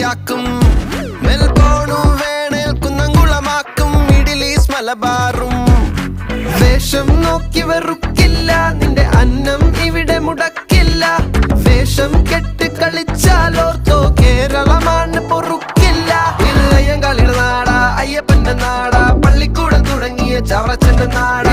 കളിയാക്കും. മെൽബോണും വേണേൽ കുന്നംകുളമാക്കും. Middle east മലബാറും വേഷം നോക്കി വെറുക്കില്ല. നിന്റെ അന്നം ഇവിടെ മുടക്കില്ല. വേഷം കെട്ട് കളിച്ചാലോർത്തോ കേരളമാണ് പൊറുക്കില്ല. ഇളയം കളിയുടെ നാടാ, അയ്യപ്പന്റെ നാടാ, പള്ളിക്കൂടം തുടങ്ങിയ ചവറച്ചന്റെ നാടാ.